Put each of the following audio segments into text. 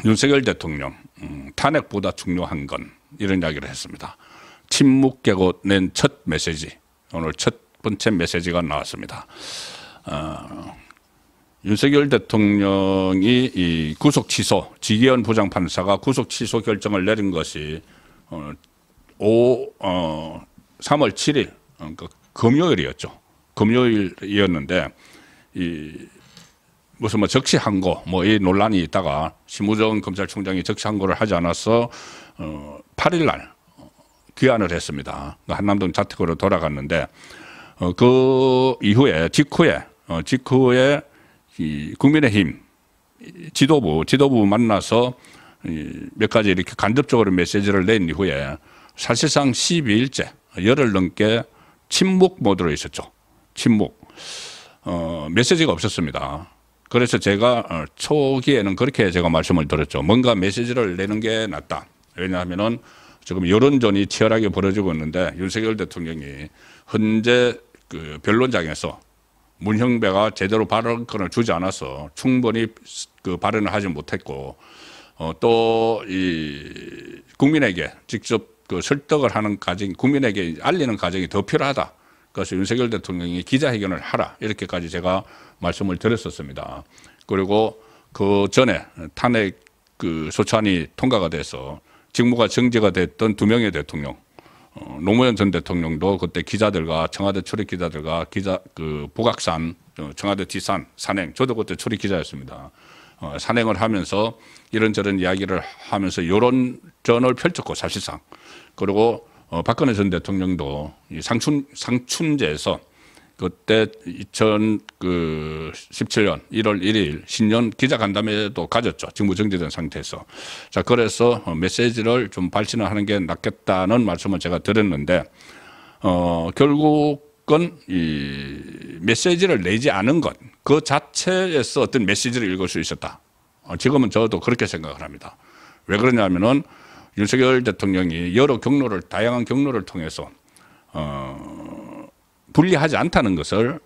윤석열 대통령 탄핵보다 중요한 건 이런 이야기를 했습니다. 침묵 깨고 낸 첫 메시지, 오늘 첫 번째 메시지가 나왔습니다. 윤석열 대통령이 이 구속 취소, 지기현 부장판사가 구속 취소 결정을 내린 것이 3월 7일 금요일이었죠. 금요일이었는데 무슨 뭐 적시항고 이 논란이 있다가 심우정 검찰총장이 적시항고를 하지 않아서 8일 날 귀환을 했습니다. 한남동 자택으로 돌아갔는데 그 이후에 직후에 이 국민의힘 지도부 만나서 몇 가지 이렇게 간접적으로 메시지를 낸 이후에 사실상 12일째 열흘 넘게 침묵 모드로 있었죠. 침묵. 메시지가 없었습니다. 그래서 제가 초기에는 그렇게 제가 말씀을 드렸죠. 뭔가 메시지를 내는 게 낫다. 왜냐하면은 지금 여론전이 치열하게 벌어지고 있는데 윤석열 대통령이 현재 그 변론장에서 문형배가 제대로 발언권을 주지 않아서 충분히 그 발언을 하지 못했고 또 이 국민에게 직접 그 설득을 하는 과정, 국민에게 알리는 과정이 더 필요하다. 그래서 윤석열 대통령이 기자회견을 하라 이렇게까지 제가 말씀을 드렸었습니다. 그리고 그 전에 탄핵 그 소찬이 통과가 돼서 직무가 정지가 됐던 2명의 대통령, 노무현 전 대통령도 그때 기자들과 청와대 출입 기자들과 북악산, 청와대 뒷산 산행, 저도 그때 출입 기자였습니다. 산행을 하면서 이런저런 이야기를 하면서 여론전을 펼쳤고 사실상 그리고 박근혜 전 대통령도 이 상춘제에서 그때 2017년 1월 1일 신년 기자간담회도 가졌죠. 직무 정지된 상태에서. 자, 그래서 메시지를 좀 발신을 하는 게 낫겠다는 말씀을 제가 드렸는데, 결국은 이 메시지를 내지 않은 것, 그 자체에서 어떤 메시지를 읽을 수 있었다. 지금은 저도 그렇게 생각을 합니다. 왜 그러냐면은 윤석열 대통령이 여러 경로를, 다양한 경로를 통해서, 불리하지 않다는 것을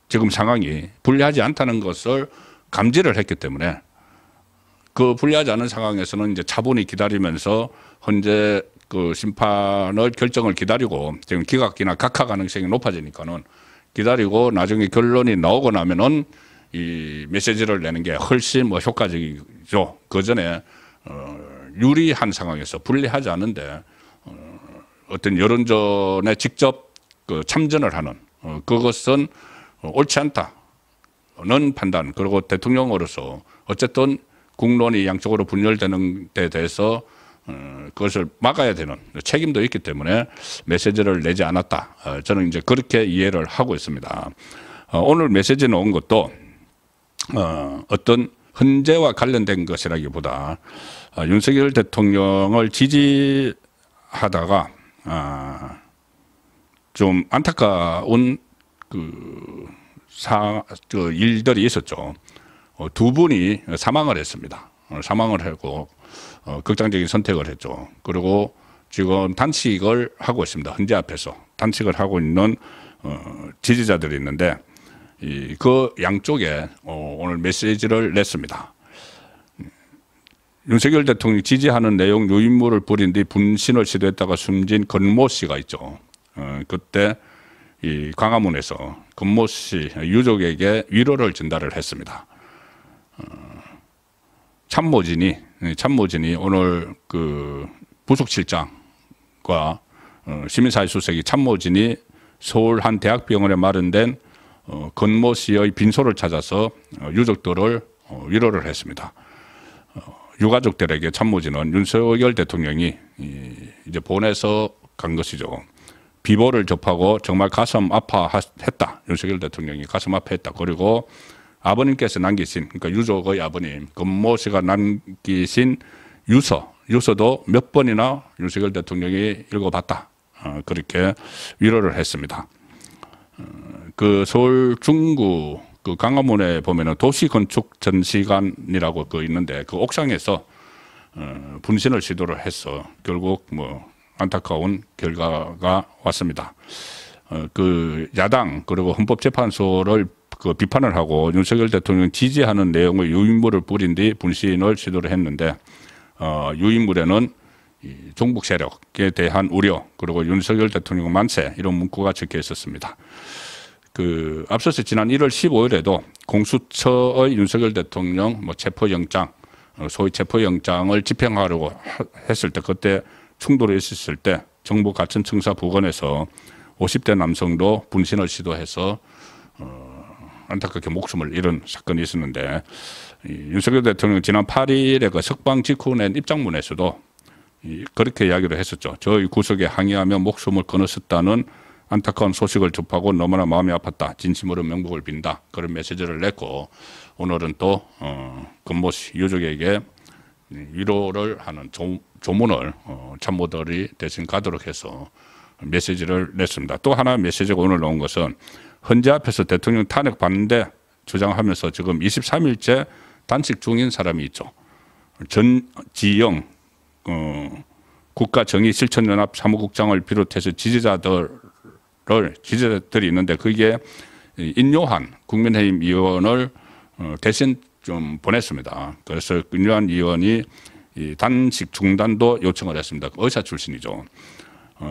지금 상황이 불리하지 않다는 것을 감지를 했기 때문에 그 불리하지 않은 상황에서는 이제 차분히 기다리면서 현재 그 심판을 결정을 기다리고 지금 기각이나 각하 가능성이 높아지니까는 기다리고 나중에 결론이 나오고 나면은 이 메시지를 내는 게 훨씬 뭐 효과적이죠. 그 전에 유리한 상황에서 불리하지 않은데 어떤 여론전에 직접 그 참전을 하는 그것은 옳지 않다는 판단 그리고 대통령으로서 어쨌든 국론이 양쪽으로 분열되는 데 대해서 그것을 막아야 되는 책임도 있기 때문에 메시지를 내지 않았다. 저는 이제 그렇게 이해를 하고 있습니다. 오늘 메시지 나온 것도 어떤 헌재와 관련된 것이라기보다 윤석열 대통령을 지지하다가 좀 안타까운 그 일들이 있었죠. 2분이 사망을 했습니다. 사망을 하고 극단적인 선택을 했죠. 그리고 지금 단식을 하고 있습니다. 헌재 앞에서 단식을 하고 있는 지지자들이 있는데 그 양쪽에 오늘 메시지를 냈습니다. 윤석열 대통령이 지지하는 내용 유인물을 뿌린 뒤 분신을 시도했다가 숨진 건모 씨가 있죠. 그때 이 광화문에서 건모 씨 유족에게 위로를 전달을 했습니다. 참모진이 오늘 그 부속실장과 시민사회수석이 참모진이 서울 한 대학병원에 마련된 건모 씨의 빈소를 찾아서 유족들을 위로를 했습니다. 유가족들에게 참모진은 윤석열 대통령이 이제 보내서 간 것이죠. 비보를 접하고 정말 가슴 아파했다. 윤석열 대통령이 가슴 아파했다. 그리고 아버님께서 남기신, 그러니까 유족의 아버님 건모 씨가 남기신 유서도 몇 번이나 윤석열 대통령이 읽어봤다. 그렇게 위로를 했습니다. 그 서울 중구 그 광화문에 보면은 도시건축 전시관이라고 그 있는데 그 옥상에서 분신을 시도를 해서 결국 뭐 안타까운 결과가 왔습니다. 그 야당 그리고 헌법재판소를 그 비판을 하고 윤석열 대통령 지지하는 내용의 유인물을 뿌린 뒤 분신을 시도를 했는데 유인물에는 이 종북 세력에 대한 우려 그리고 윤석열 대통령 만세 이런 문구가 적혀 있었습니다. 그 앞서서 지난 1월 15일에도 공수처의 윤석열 대통령 뭐 체포영장 소위 체포영장을 집행하려고 했을 때 그때 충돌이 있었을 때 정부 가천청사 부근에서 50대 남성도 분신을 시도해서 안타깝게 목숨을 잃은 사건이 있었는데 윤석열 대통령 지난 8일에 그 석방 직후 낸 입장문에서도 그렇게 이야기를 했었죠. 저희 구속에 항의하며 목숨을 끊었었다는 안타까운 소식을 접하고 너무나 마음이 아팠다. 진심으로 명복을 빈다. 그런 메시지를 냈고 오늘은 또 건모 씨 유족에게 위로를 하는 조문을 참모들이 대신 가도록 해서 메시지를 냈습니다. 또 하나 메시지가 오늘 나온 것은 헌재 앞에서 대통령 탄핵 반대 주장하면서 지금 23일째 단식 중인 사람이 있죠. 전지영 국가정의실천연합 사무국장을 비롯해서 지지자들이 있는데 그게 인요한 국민의힘 의원을 대신 좀 보냈습니다. 그래서 인요한 의원이 이 단식 중단도 요청을 했습니다. 의사 출신이죠.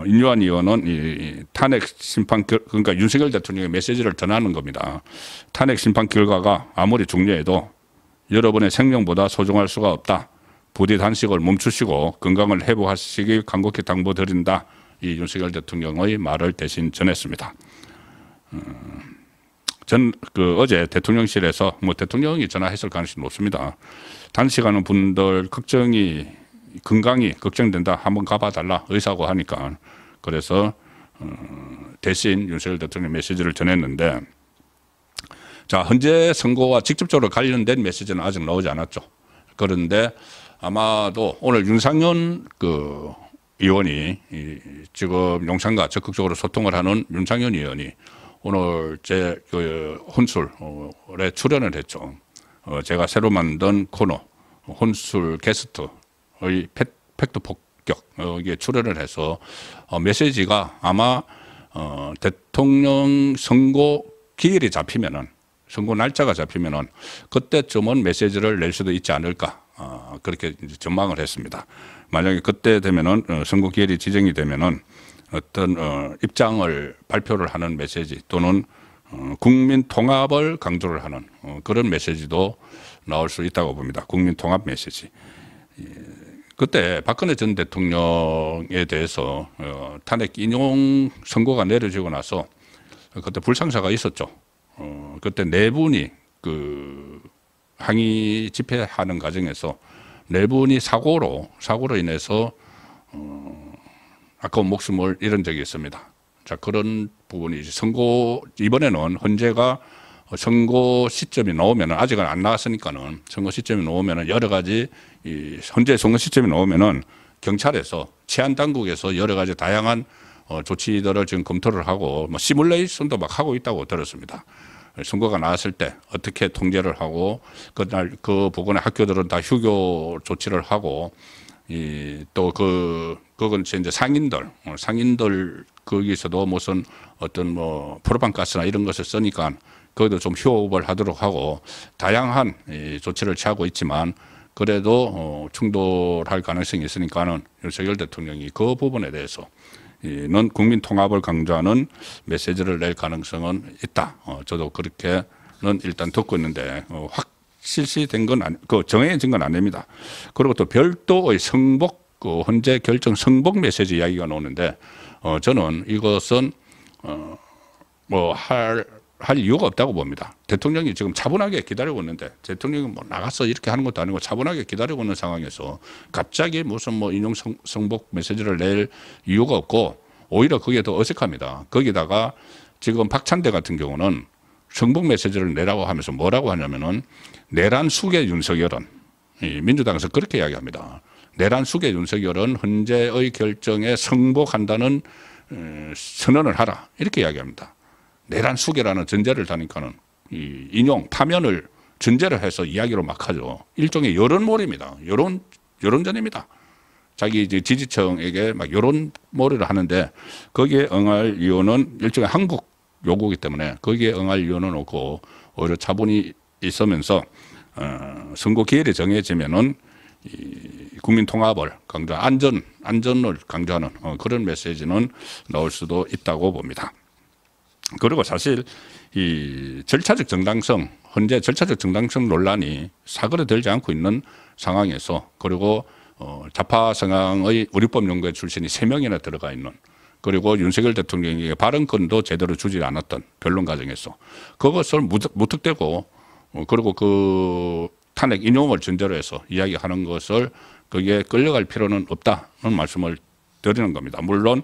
인요한 의원은 이 탄핵 심판 그러니까 윤석열 대통령의 메시지를 전하는 겁니다. 탄핵 심판 결과가 아무리 중요해도 여러분의 생명보다 소중할 수가 없다. 부디 단식을 멈추시고 건강을 회복하시길 간곡히 당부드린다. 이 윤석열 대통령의 말을 대신 전했습니다. 전 어제 대통령실에서 뭐 대통령이 전화했을 가능성이 높습니다. 단식하는 분들 건강이 걱정된다. 한번 가봐달라. 의사고 하니까. 그래서 대신 윤석열 대통령 메시지를 전했는데 자 헌재 선고와 직접적으로 관련된 메시지는 아직 나오지 않았죠. 그런데 아마도 오늘 윤상현 그 의원이 지금 용산과 적극적으로 소통을 하는 윤상현 의원이 오늘 제 그 혼술에 출연을 했죠. 제가 새로 만든 코너 혼술 게스트의 팩트 폭격에 출연을 해서 메시지가 아마 대통령 선고 기일이 잡히면은 선고 날짜가 잡히면은 그때쯤은 메시지를 낼 수도 있지 않을까 그렇게 이제 전망을 했습니다. 만약에 그때 되면은 선고 기일이 지정이 되면은 어떤 입장을 발표를 하는 메시지 또는 국민 통합을 강조를 하는 그런 메시지도 나올 수 있다고 봅니다. 국민 통합 메시지. 그때 박근혜 전 대통령에 대해서 탄핵 인용 선고가 내려지고 나서 그때 불상사가 있었죠. 그때 네 분이 그 항의 집회하는 과정에서 네 분이 사고로 인해서 아까운 목숨을 잃은 적이 있습니다. 자 그런 부분이 선고 이번에는 헌재가 선고 시점이 나오면 아직은 안 나왔으니까는 선고 시점이 나오면 여러 가지 이 헌재 선고 시점이 나오면은 경찰에서 치안 당국에서 여러 가지 다양한 조치들을 지금 검토를 하고 뭐 시뮬레이션도 막 하고 있다고 들었습니다. 선고가 나왔을 때 어떻게 통제를 하고 그날 그 부근의 학교들은 다 휴교 조치를 하고 또 그건 이제 상인들 거기서도 무슨 어떤 뭐 프로판가스나 이런 것을 쓰니까 거기도 좀 휴업을 하도록 하고 다양한 조치를 취하고 있지만 그래도 충돌할 가능성이 있으니까는 윤석열 대통령이 그 부분에 대해서는 국민 통합을 강조하는 메시지를 낼 가능성은 있다. 저도 그렇게는 일단 듣고 있는데 실시된 건 정해진 건 아닙니다. 그리고 또 별도의 성복 헌재 결정 성복 메시지 이야기가 나오는데 저는 이것은 뭐 할 이유가 없다고 봅니다. 대통령이 지금 차분하게 기다리고 있는데 대통령이 뭐 나가서 이렇게 하는 것도 아니고 차분하게 기다리고 있는 상황에서 갑자기 무슨 뭐 인용 성복 메시지를 낼 이유가 없고 오히려 그게 더 어색합니다. 거기다가 지금 박찬대 같은 경우는 성복 메시지를 내라고 하면서 뭐라고 하냐면은 내란 숙의 윤석열은 민주당에서 그렇게 이야기합니다. 내란 숙의 윤석열은 헌재의 결정에 성복한다는 선언을 하라 이렇게 이야기합니다. 내란 숙이라는 전제를 다니까는 인용 파면을 전제를 해서 이야기로 막 하죠. 일종의 여론몰이입니다. 여론전입니다. 자기 지지층에게 막 여론몰이를 하는데 거기에 응할 이유는 일종의 요구이기 때문에 거기에 응할 이유는 없고 오히려 차분히 있으면서 선거 기일이 정해지면은 이 국민 통합을 강조, 안전을 강조하는 그런 메시지는 나올 수도 있다고 봅니다. 그리고 사실 이 절차적 정당성, 현재 절차적 정당성 논란이 사그라들지 않고 있는 상황에서, 그리고 좌파 성향의 우리법 연구회 출신이 3명이나 들어가 있는, 그리고 윤석열 대통령에게 발언권도 제대로 주지 않았던 변론 과정에서 그것을 무턱대고 그리고 그 탄핵 인용을 전제로 해서 이야기하는 것을 거기에 끌려갈 필요는 없다는 말씀을 드리는 겁니다. 물론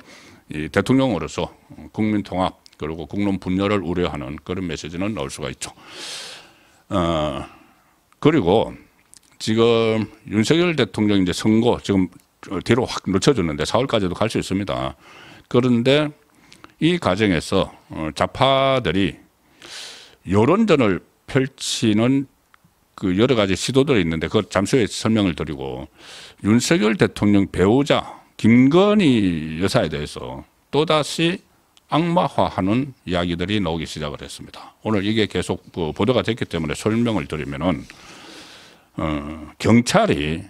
이 대통령으로서 국민 통합 그리고 국론 분열을 우려하는 그런 메시지는 나올 수가 있죠. 그리고 지금 윤석열 대통령 이제 선거 지금 뒤로 확 늦춰졌는데 4월까지도 갈 수 있습니다. 그런데 이 과정에서 좌파들이 여론전을 펼치는 그 여러 가지 시도들이 있는데 그걸 잠시 후에 설명을 드리고, 윤석열 대통령 배우자 김건희 여사에 대해서 또다시 악마화하는 이야기들이 나오기 시작을 했습니다. 오늘 이게 계속 보도가 됐기 때문에 설명을 드리면은 경찰이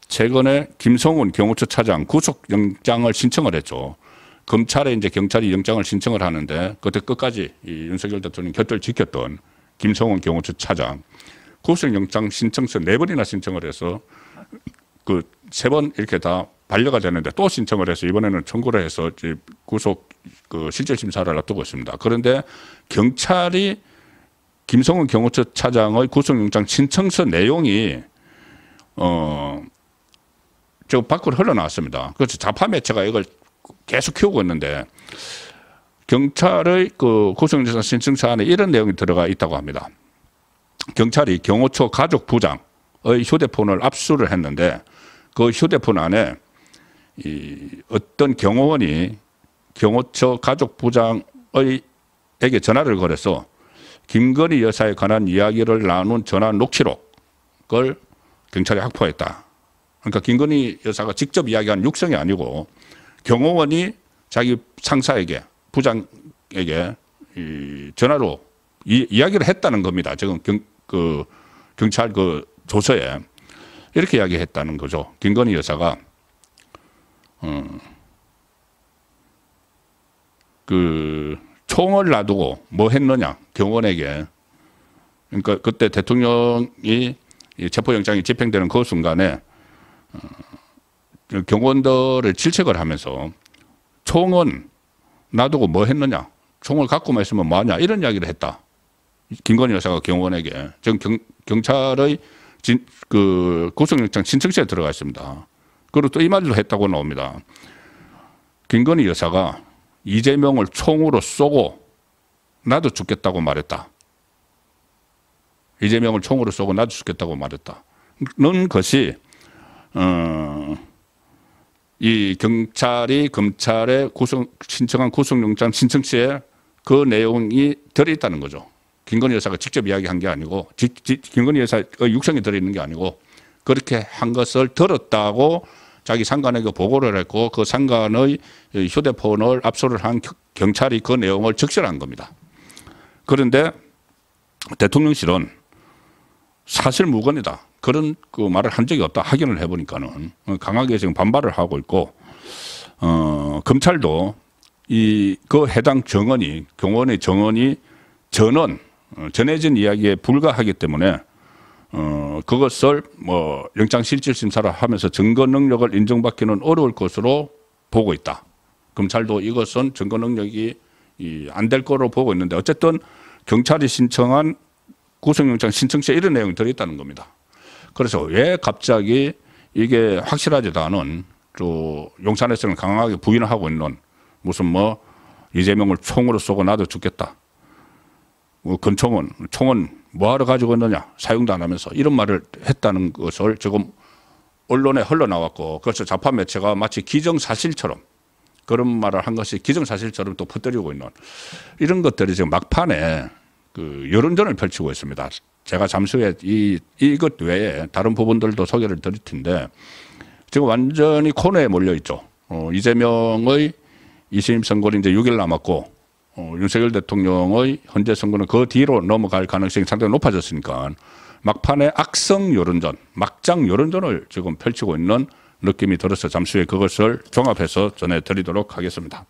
최근에 김성훈 경호처 차장 구속영장을 신청을 했죠. 검찰에 이제 경찰이 영장을 신청을 하는데 그때 끝까지 이 윤석열 대통령 곁을 지켰던 김성훈 경호처 차장 구속영장 신청서 4번이나 신청을 해서 그 3번 이렇게 다 반려가 되는데 또 신청을 해서 이번에는 청구를 해서 구속 그 실질 심사를 앞두고 있습니다. 그런데 경찰이 김성훈 경호처 차장의 구속영장 신청서 내용이 저 밖으로 흘러나왔습니다. 그래서 좌파 매체가 이걸 계속 키우고 있는데 경찰의 그 구속영장 신청서 안에 이런 내용이 들어가 있다고 합니다. 경찰이 경호처 가족 부장의 휴대폰을 압수를 했는데 그 휴대폰 안에 어떤 경호원이 경호처 가족 부장에게 전화를 걸어서 김건희 여사에 관한 이야기를 나눈 전화 녹취록을 경찰이 확보했다. 그러니까 김건희 여사가 직접 이야기한 육성이 아니고 경호원이 자기 상사에게, 부장에게 전화로 이야기를 했다는 겁니다. 지금 경찰 그 조서에 이렇게 이야기했다는 거죠. 김건희 여사가 그 총을 놔두고 뭐 했느냐 경호원에게. 그러니까 그때 대통령이 체포영장이 집행되는 그 순간에 경호원들을 질책을 하면서 총은 놔두고 뭐 했느냐, 총을 갖고만 있으면 뭐하냐, 이런 이야기를 했다. 김건희 여사가 경호원에게. 지금 경찰의 그 구속영장 신청서에 들어가 있습니다. 그리고 또 이 말도 했다고 나옵니다. 김건희 여사가 이재명을 총으로 쏘고 나도 죽겠다고 말했다. 이재명을 총으로 쏘고 나도 죽겠다고 말했다. 는 것이 이 경찰이 검찰에 신청한 구속영장 신청서에 그 내용이 들어있다는 거죠. 김건희 여사가 직접 이야기한 게 아니고, 김건희 여사의 육성이 들어있는 게 아니고, 그렇게 한 것을 들었다고 자기 상관에게 보고를 했고, 그 상관의 휴대폰을 압수를 한 경찰이 그 내용을 적시한 겁니다. 그런데 대통령실은 사실 무근이다, 그런 그 말을 한 적이 없다. 확인을 해보니까는 강하게 지금 반발을 하고 있고, 검찰도 그 해당 정언이, 경호원의 정언이 전해진 이야기에 불과하기 때문에 그것을 뭐 영장실질심사를 하면서 증거 능력을 인정받기는 어려울 것으로 보고 있다. 검찰도 이것은 증거 능력이 안 될 거로 보고 있는데, 어쨌든 경찰이 신청한 구속영장 신청서에 이런 내용이 들어있다는 겁니다. 그래서 왜 갑자기 이게 확실하지도 않은, 또 용산에서는 강하게 부인을 하고 있는, 무슨 뭐 이재명을 총으로 쏘고 나도 죽겠다, 총은 뭐하러 가지고 있느냐, 사용도 안 하면서 이런 말을 했다는 것을 지금 언론에 흘러나왔고, 그래서 좌파 매체가 마치 기정사실처럼, 그런 말을 한 것이 기정사실처럼 또 퍼뜨리고 있는 이런 것들이 지금 막판에 그 여론전을 펼치고 있습니다. 제가 잠시 후에 이것 외에 다른 부분들도 소개를 드릴 텐데, 지금 완전히 코너에 몰려 있죠. 이재명의 2심 선고는 이제 6일 남았고, 윤석열 대통령의 현재 선거는 그 뒤로 넘어갈 가능성이 상당히 높아졌으니까 막판에 악성 여론전, 막장 여론전을 지금 펼치고 있는 느낌이 들어서 잠시 후에 그것을 종합해서 전해드리도록 하겠습니다.